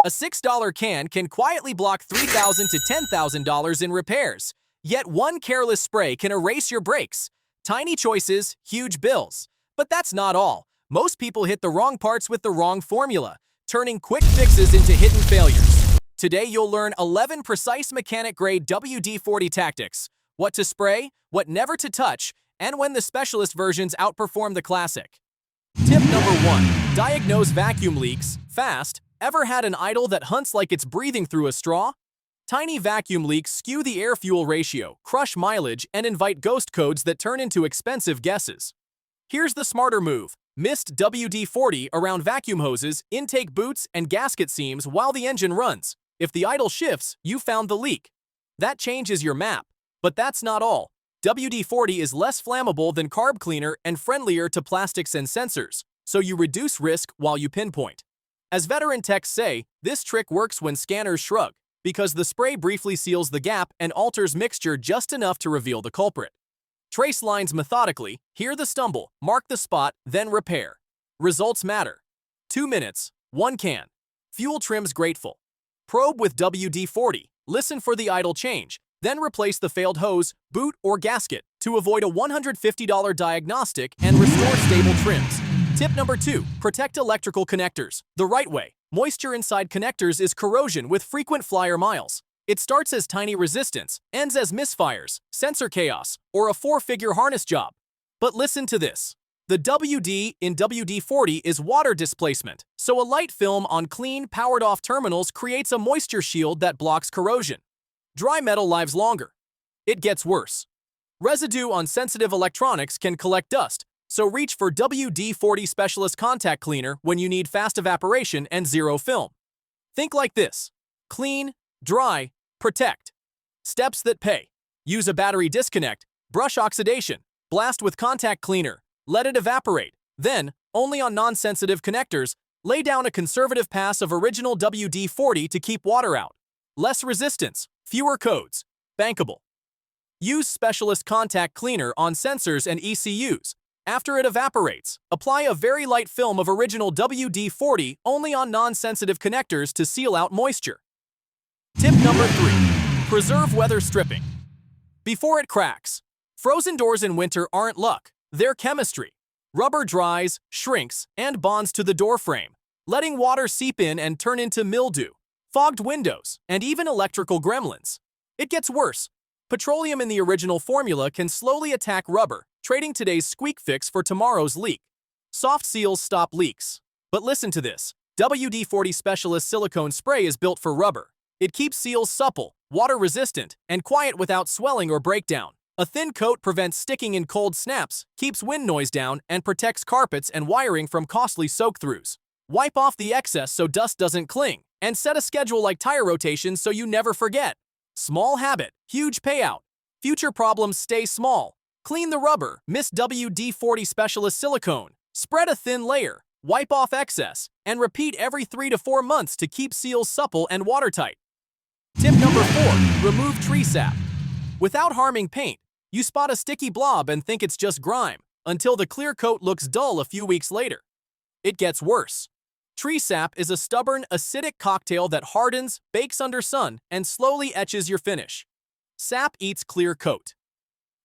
A $6 can quietly block $3,000 to $10,000 in repairs. Yet one careless spray can erase your brakes. Tiny choices, huge bills. But that's not all. Most people hit the wrong parts with the wrong formula, turning quick fixes into hidden failures. Today you'll learn 11 precise mechanic-grade WD-40 tactics, what to spray, what never to touch, and when the specialist versions outperform the classic. Tip number 1. Diagnose vacuum leaks fast. Ever had an idle that hunts like it's breathing through a straw? Tiny vacuum leaks skew the air-fuel ratio, crush mileage, and invite ghost codes that turn into expensive guesses. Here's the smarter move. Mist WD-40 around vacuum hoses, intake boots, and gasket seams while the engine runs. If the idle shifts, you found the leak. That changes your map. But that's not all. WD-40 is less flammable than carb cleaner and friendlier to plastics and sensors, so you reduce risk while you pinpoint. As veteran techs say, this trick works when scanners shrug, because the spray briefly seals the gap and alters mixture just enough to reveal the culprit. Trace lines methodically, hear the stumble, mark the spot, then repair. Results matter. 2 minutes, 1 can. Fuel trims grateful. Probe with WD-40, listen for the idle change, then replace the failed hose, boot, or gasket to avoid a $150 diagnostic and restore stable trims. Tip number 2. Protect electrical connectors the right way. Moisture inside connectors is corrosion with frequent flyer miles. It starts as tiny resistance, ends as misfires, sensor chaos, or a 4-figure harness job. But listen to this. The WD in WD-40 is water displacement, so a light film on clean, powered-off terminals creates a moisture shield that blocks corrosion. Dry metal lives longer. It gets worse. Residue on sensitive electronics can collect dust, so reach for WD-40 Specialist Contact Cleaner when you need fast evaporation and zero film. Think like this: clean, dry, protect. Steps that pay. Use a battery disconnect, brush oxidation, blast with contact cleaner, let it evaporate. Then, only on non-sensitive connectors, lay down a conservative pass of original WD-40 to keep water out. Less resistance, fewer codes, bankable. Use Specialist Contact Cleaner on sensors and ECUs. After it evaporates, apply a very light film of original WD-40 only on non-sensitive connectors to seal out moisture. Tip number 3. Preserve weather stripping before it cracks. Frozen doors in winter aren't luck, they're chemistry. Rubber dries, shrinks, and bonds to the door frame, letting water seep in and turn into mildew, fogged windows, and even electrical gremlins. It gets worse. Petroleum in the original formula can slowly attack rubber, trading today's squeak fix for tomorrow's leak. Soft seals stop leaks. But listen to this. WD-40 Specialist Silicone Spray is built for rubber. It keeps seals supple, water-resistant, and quiet without swelling or breakdown. A thin coat prevents sticking in cold snaps, keeps wind noise down, and protects carpets and wiring from costly soak-throughs. Wipe off the excess so dust doesn't cling, and set a schedule like tire rotations so you never forget. Small habit, huge payout. Future problems stay small. Clean the rubber, Miss WD-40 Specialist Silicone. Spread a thin layer, wipe off excess, and repeat every 3 to 4 months to keep seals supple and watertight. Tip number 4. Remove tree sap. Without harming paint, you spot a sticky blob and think it's just grime, until the clear coat looks dull a few weeks later. It gets worse. Tree sap is a stubborn, acidic cocktail that hardens, bakes under sun, and slowly etches your finish. Sap eats clear coat.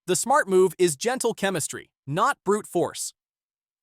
The smart move is gentle chemistry, not brute force.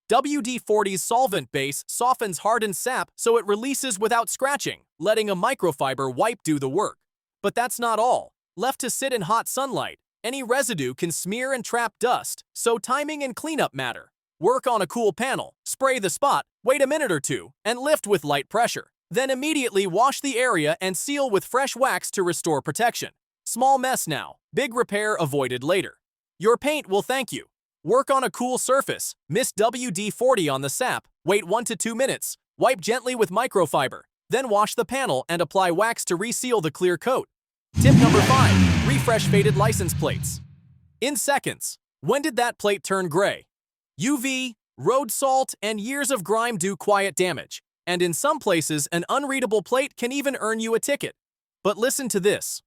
WD-40's solvent base softens hardened sap so it releases without scratching, letting a microfiber wipe do the work. But that's not all. Left to sit in hot sunlight, any residue can smear and trap dust, so timing and cleanup matter. Work on a cool panel, spray the spot, wait a minute or two, and lift with light pressure. Then immediately wash the area and seal with fresh wax to restore protection. Small mess now, big repair avoided later. Your paint will thank you. Work on a cool surface, mist WD-40 on the sap, wait 1 to 2 minutes, wipe gently with microfiber, then wash the panel and apply wax to reseal the clear coat. Tip number 5. Refresh faded license plates. In seconds. When did that plate turn gray? UV, road salt, and years of grime do quiet damage, and in some places an unreadable plate can even earn you a ticket. But listen to this.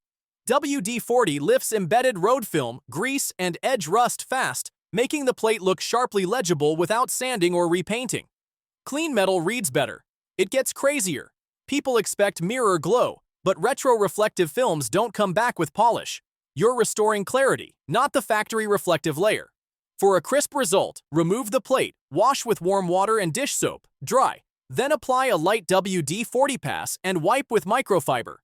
WD-40 lifts embedded road film, grease, and edge rust fast, making the plate look sharply legible without sanding or repainting. Clean metal reads better. It gets crazier. People expect mirror glow, but retro-reflective films don't come back with polish. You're restoring clarity, not the factory reflective layer. For a crisp result, remove the plate, wash with warm water and dish soap, dry. Then apply a light WD-40 pass and wipe with microfiber.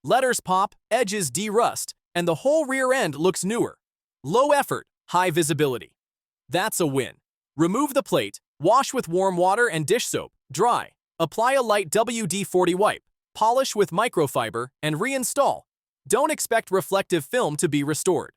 Letters pop, edges de-rust, and the whole rear end looks newer. Low effort, high visibility. That's a win. Remove the plate, wash with warm water and dish soap, dry. Apply a light WD-40 wipe, polish with microfiber, and reinstall. Don't expect reflective film to be restored.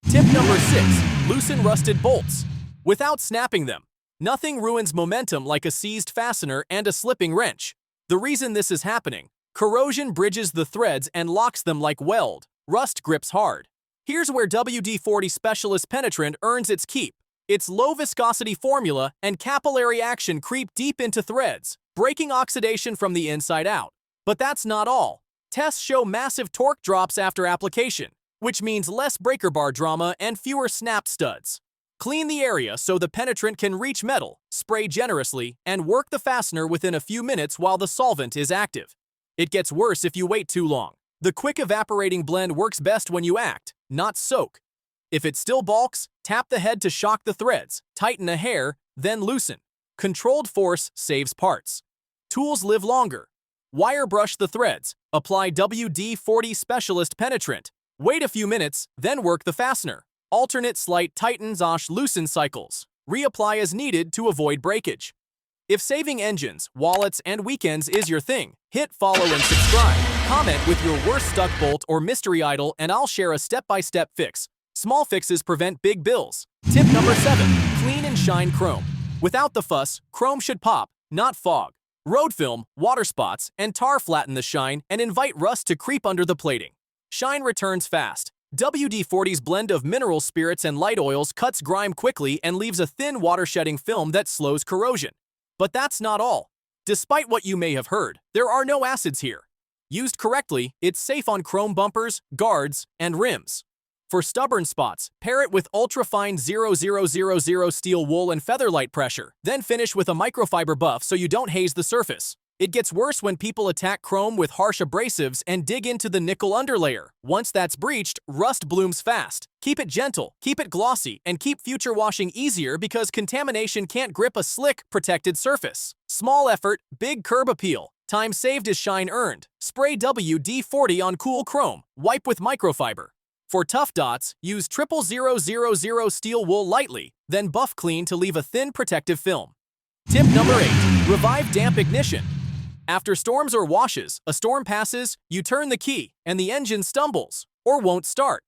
Tip number 6. Loosen rusted bolts. Without snapping them. Nothing ruins momentum like a seized fastener and a slipping wrench. The reason this is happening: corrosion bridges the threads and locks them like weld. Rust grips hard. Here's where WD-40 Specialist Penetrant earns its keep. Its low viscosity formula and capillary action creep deep into threads, breaking oxidation from the inside out. But that's not all. Tests show massive torque drops after application, which means less breaker bar drama and fewer snapped studs. Clean the area so the penetrant can reach metal, spray generously, and work the fastener within a few minutes while the solvent is active. It gets worse if you wait too long. The quick evaporating blend works best when you act, not soak. If it still balks, tap the head to shock the threads, tighten a hair, then loosen. Controlled force saves parts. Tools live longer. Wire brush the threads, apply WD-40 Specialist Penetrant. Wait a few minutes, then work the fastener. Alternate slight tighten-loosen cycles. Reapply as needed to avoid breakage. If saving engines, wallets, and weekends is your thing, hit follow and subscribe. Comment with your worst stuck bolt or mystery idol and I'll share a step-by-step fix. Small fixes prevent big bills. Tip number 7. Clean and shine chrome. Without the fuss, chrome should pop, not fog. Road film, water spots, and tar flatten the shine and invite rust to creep under the plating. Shine returns fast. WD-40's blend of mineral spirits and light oils cuts grime quickly and leaves a thin water-shedding film that slows corrosion. But that's not all. Despite what you may have heard, there are no acids here. Used correctly, it's safe on chrome bumpers, guards, and rims. For stubborn spots, pair it with ultra-fine 0000 steel wool and featherlight pressure, then finish with a microfiber buff so you don't haze the surface. It gets worse when people attack chrome with harsh abrasives and dig into the nickel underlayer. Once that's breached, rust blooms fast. Keep it gentle, keep it glossy, and keep future washing easier because contamination can't grip a slick, protected surface. Small effort, big curb appeal. Time saved is shine earned. Spray WD-40 on cool chrome. Wipe with microfiber. For tough dots, use 00000 steel wool lightly, then buff clean to leave a thin protective film. Tip number 8. Revive damp ignition. After storms or washes, a storm passes, you turn the key, and the engine stumbles, or won't start.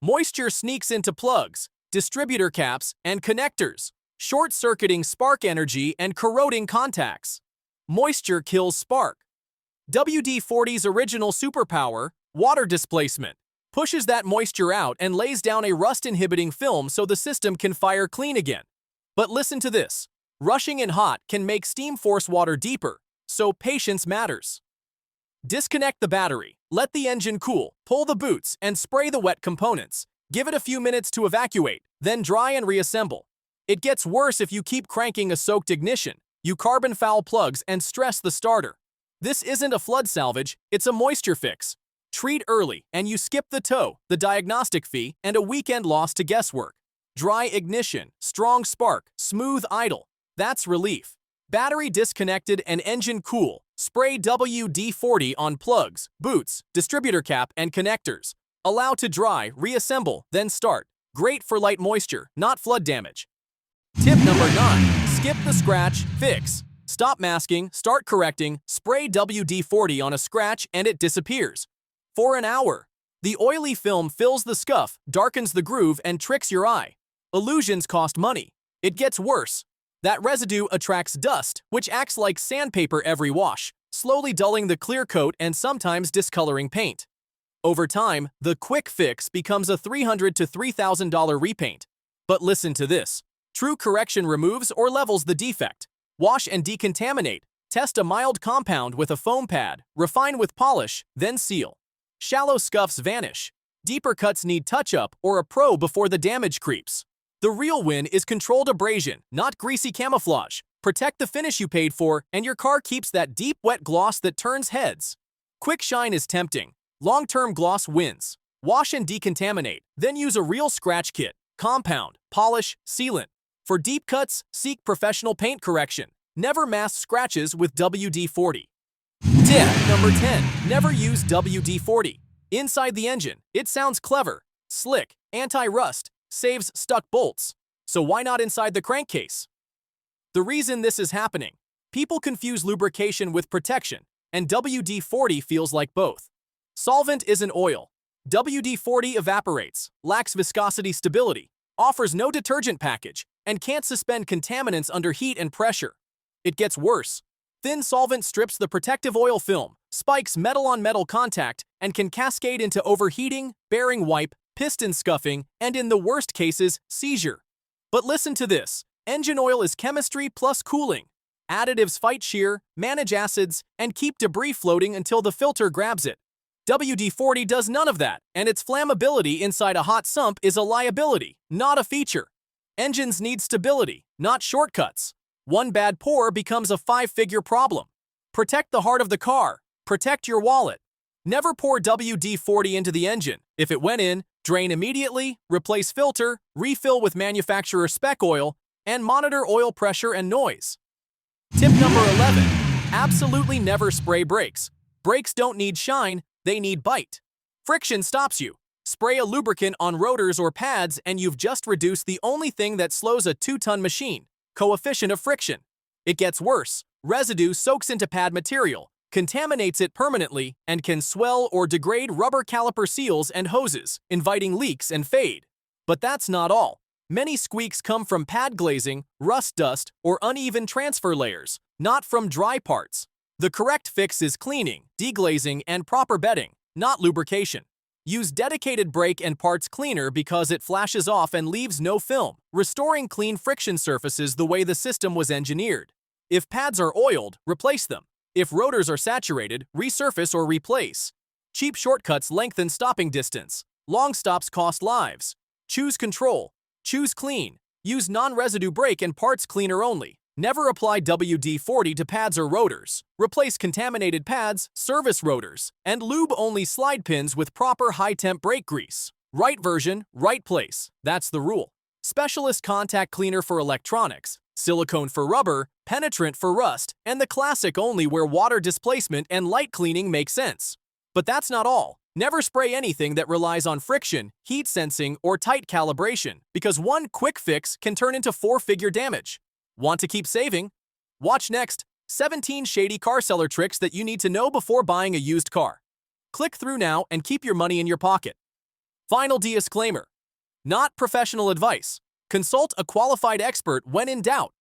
Moisture sneaks into plugs, distributor caps, and connectors, short-circuiting spark energy and corroding contacts. Moisture kills spark. WD-40's original superpower, water displacement, pushes that moisture out and lays down a rust-inhibiting film so the system can fire clean again. But listen to this. Rushing in hot can make steam force water deeper, so patience matters. Disconnect the battery, let the engine cool, pull the boots, and spray the wet components. Give it a few minutes to evacuate, then dry and reassemble. It gets worse if you keep cranking a soaked ignition. You carbon foul plugs and stress the starter. This isn't a flood salvage, it's a moisture fix. Treat early, and you skip the tow, the diagnostic fee, and a weekend loss to guesswork. Dry ignition, strong spark, smooth idle. That's relief. Battery disconnected and engine cool. Spray WD-40 on plugs, boots, distributor cap, and connectors. Allow to dry, reassemble, then start. Great for light moisture, not flood damage. Tip number 9. Skip the scratch, fix. Stop masking, start correcting, spray WD-40 on a scratch, and it disappears. For an hour. The oily film fills the scuff, darkens the groove, and tricks your eye. Illusions cost money. It gets worse. That residue attracts dust, which acts like sandpaper every wash, slowly dulling the clear coat and sometimes discoloring paint. Over time, the quick fix becomes a $300 to $3,000 repaint. But listen to this. True correction removes or levels the defect. Wash and decontaminate. Test a mild compound with a foam pad. Refine with polish, then seal. Shallow scuffs vanish. Deeper cuts need touch-up or a pro before the damage creeps. The real win is controlled abrasion, not greasy camouflage. Protect the finish you paid for, and your car keeps that deep, wet gloss that turns heads. Quick shine is tempting. Long-term gloss wins. Wash and decontaminate, then use a real scratch kit. Compound, polish, sealant. For deep cuts, seek professional paint correction. Never mask scratches with WD-40. Tip number 10. Never use WD-40. Inside the engine, it sounds clever, slick, anti-rust, saves stuck bolts. So why not inside the crankcase? The reason this is happening: people confuse lubrication with protection, and WD-40 feels like both. Solvent is an oil. WD-40 evaporates, lacks viscosity stability, offers no detergent package, and can't suspend contaminants under heat and pressure. It gets worse. Thin solvent strips the protective oil film, spikes metal-on-metal contact, and can cascade into overheating, bearing wipe, piston scuffing, and in the worst cases, seizure. But listen to this. Engine oil is chemistry plus cooling. Additives fight shear, manage acids, and keep debris floating until the filter grabs it. WD-40 does none of that, and its flammability inside a hot sump is a liability, not a feature. Engines need stability, not shortcuts. One bad pour becomes a 5-figure problem. Protect the heart of the car. Protect your wallet. Never pour WD-40 into the engine. If it went in, drain immediately, replace filter, refill with manufacturer spec oil, and monitor oil pressure and noise. Tip number 11. Absolutely never spray brakes. Brakes don't need shine, they need bite. Friction stops you. Spray a lubricant on rotors or pads and you've just reduced the only thing that slows a 2-ton machine: coefficient of friction. It gets worse. Residue soaks into pad material, contaminates it permanently, and can swell or degrade rubber caliper seals and hoses, inviting leaks and fade. But that's not all. Many squeaks come from pad glazing, rust dust, or uneven transfer layers, not from dry parts. The correct fix is cleaning, deglazing, and proper bedding, not lubrication. Use dedicated brake and parts cleaner because it flashes off and leaves no film, restoring clean friction surfaces the way the system was engineered. If pads are oiled, replace them. If rotors are saturated, resurface or replace. Cheap shortcuts lengthen stopping distance. Long stops cost lives. Choose control. Choose clean. Use non-residue brake and parts cleaner only. Never apply WD-40 to pads or rotors. Replace contaminated pads, service rotors, and lube-only slide pins with proper high-temp brake grease. Right version, right place. That's the rule. Specialist contact cleaner for electronics, silicone for rubber, penetrant for rust, and the classic only where water displacement and light cleaning make sense. But that's not all. Never spray anything that relies on friction, heat sensing, or tight calibration, because one quick fix can turn into 4-figure damage. Want to keep saving? Watch next: 17 shady car seller tricks that you need to know before buying a used car. Click through now and keep your money in your pocket. Final disclaimer: not professional advice. Consult a qualified expert when in doubt.